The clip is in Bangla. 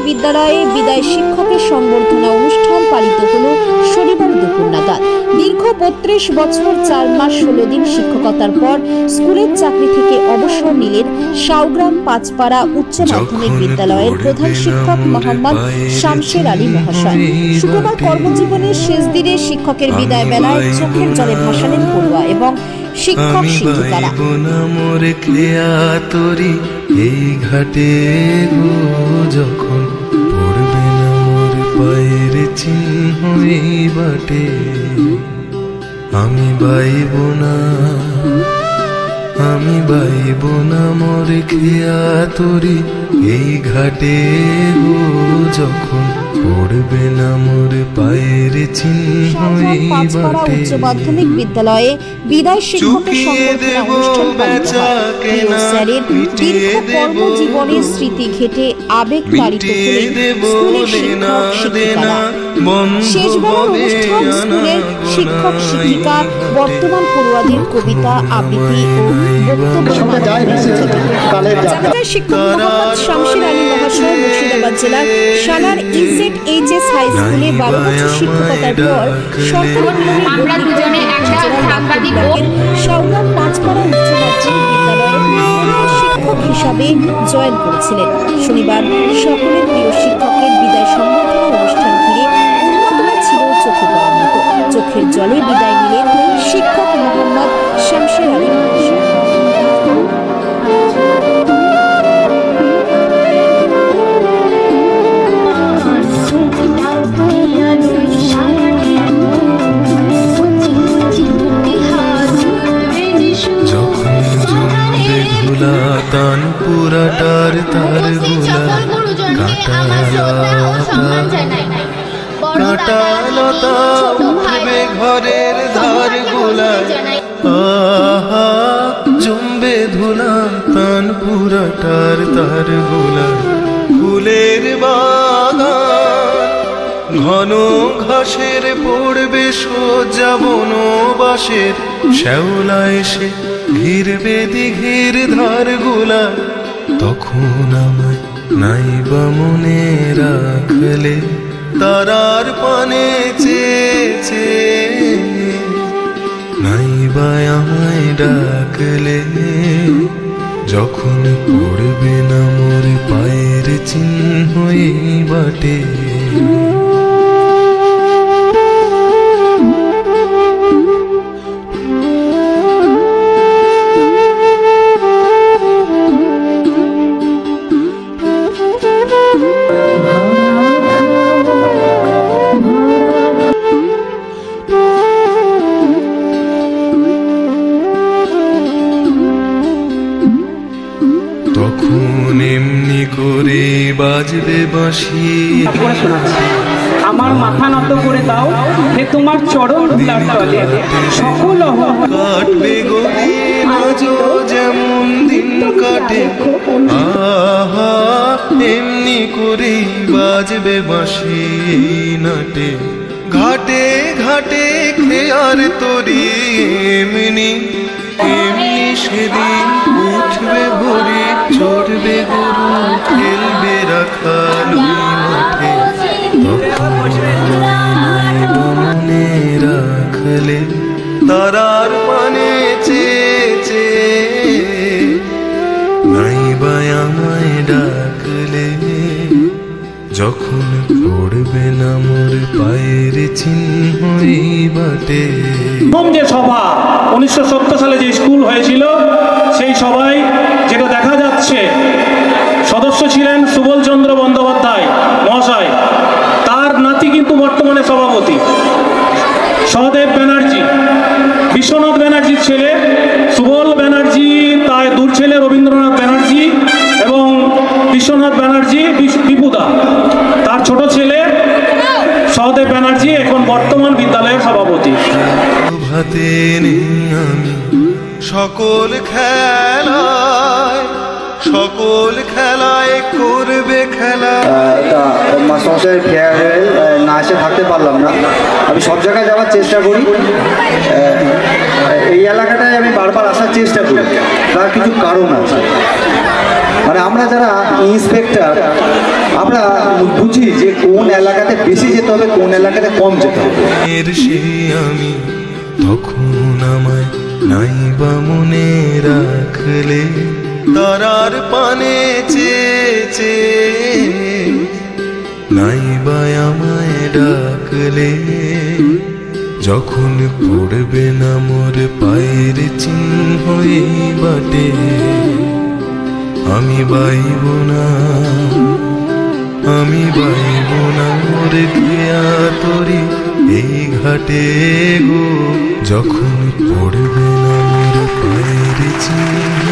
বিদ্যালয়ে বিদায় শিক্ষকের সংবর্ধনা অনুষ্ঠান পালিত হল শনিবার দুপুর নাগাদ। দীর্ঘ ৩২ বছর ৪ মাস ১৬ দিন শিক্ষকতার পর স্কুলের চাকরি থেকে অবসর নিলেন শাওগ্রাম পাঁচপাড়া উচ্চ মাধ্যমিক বিদ্যালয়ের প্রধান শিক্ষক মোহাম্মদ শামশের আলী মহাশয়। শুক্রবার কর্মজীবনের শেষ দিনে শিক্ষকের বিদায় বেলায় চোখের জলে ভাসালেন পড়ুয়া এবং শিক্ষক শিক্ষিকারা। এই ঘাটে যখন পড়বে না মোর পায়ের চিহ্ন এই বাটে, আমি বাইব না মোর খেয়া তরি এই ঘাটে যখন পড়বে না মোর পায়ের চিহ্ন এই বাটে। উচ্চ মাধ্যমিক বিদ্যালয়ে বিদায় শিক্ষকের সংবর্ধনা অনুষ্ঠান পালিত হয়। স্যারের দীর্ঘ কর্মজীবনের স্মৃতি ঘেটে আবেগ তাড়িত হলেন স্কুলের শিক্ষক শিক্ষিকারা। শেষবেলার অনুষ্ঠান স্কুলের শিক্ষক শিক্ষিকা বর্তমান পড়ুয়াদের কবিতা আবৃত্তি ও বক্তব্য। শিক্ষক মোহাম্মদ শামশের আলী মহাশয় মুর্শিদাবাদ জেলার সালার EZHS হাই স্কুলে 12 বছর শিক্ষকতার পর সরকারি শাওগ্রাম পাঁচপাড়া উচ্চ মাধ্যমিক বিদ্যালয়ের শিক্ষক হিসাবে জয়েন করেছিলেন। শনিবার সকলের প্রিয় শিক্ষকের বিদায় সংবর্ধনা অনুষ্ঠান ঘিরে উন্মাদনা ছিল চোখে পড়ার মতো। চোখের জলে বিদায় নিলেন শিক্ষক মোহাম্মদ শামশের আলী মহাশয়। তানপুরাটার তার গুলা কাঁটালতা উঠবে ঘরের ধার গুলা, আহা জমবে ধুলা তানপুরাটার তার গুলা। ফুলের বাগান ঘন ঘাসের পড়বে সোজা বনবাসের, শ্যাওলা এসে ঘিরবে দিঘির ধার গুলা। তখন আমায় নাইবা মনে রাখলে তারার পানে চেয়েছে, নাইবা আমায় ডাকলে যখন পড়বে না মোর পায়ের চিহ্ন এই বাটে। তখন এমনি করে বাজবে বাঁশি, আমার মাথা নত করে দাও হে তোমার চরণ ধুলার তলে, সকল কাটবে গরি আজও যেমন দিন কাটে, আহা এমনি করে বাজবে বাঁশি নাটে। ঘাটে ঘাটে খেয়ার তরি এমনি এমনি সেদিন উঠবে ভরে চড়বে গরু খেলবে রাখালি মাঠে। মনে রাখলে তারার পানে চেয়েছে, নাইবা আমায় ডাকলে যখন পড়বে না মোর পায়ের চিহ্ন এই বাটে। যে সভা 1970 সালে যে স্কুল হয়েছিল সেই সভায় যেটা দেখা যাচ্ছে, সদস্য ছিলেন সুবল চন্দ্র বন্দ্যোপাধ্যায় মহাশয়, তার নাতি কিন্তু বর্তমানে সভাপতি সহদেব ব্যানার্জি, বিশ্বনাথ ব্যানার্জির ছেলে সুবল ব্যানার্জি, তার দূর ছেলে রবীন্দ্রনাথ ব্যানার্জি এবং বিশ্বনাথ ব্যানার্জি বিপুদা, তার ছোট ছেলে সহদেব ব্যানার্জি এখন বর্তমান বিদ্যালয়ের সভাপতি। আমি সকল খেলায় সকল খেলায় করবে খেলা। মাস্টারমশাইয়ের ফেয়ারওয়েল না এসে থাকতে পারলাম না। আমি সব জায়গায় যাওয়ার চেষ্টা করি, এই এলাকাটায় আমি বারবার আসার চেষ্টা করি, তার কিছু কারণ আছে। মানে আমরা যারা ইন্সপেক্টর আমরা বুঝি যে কোন এলাকাতে বেশি যেতে হবে, কোন এলাকাতে কম যেতে হবে। এর সেই আমি তখন আমায় নাই বা মনে রাখলে, তারার পানে চেয়েছে নাই বা আমায় ডাকলে, যখন পড়বে না মোর পায়ের চিহ্ন এই বাটে, আমি বাইব না মোর খেয়া তরি এই ঘাটে গো, যখন পড়বে না মোর পায়ের চিহ্ন।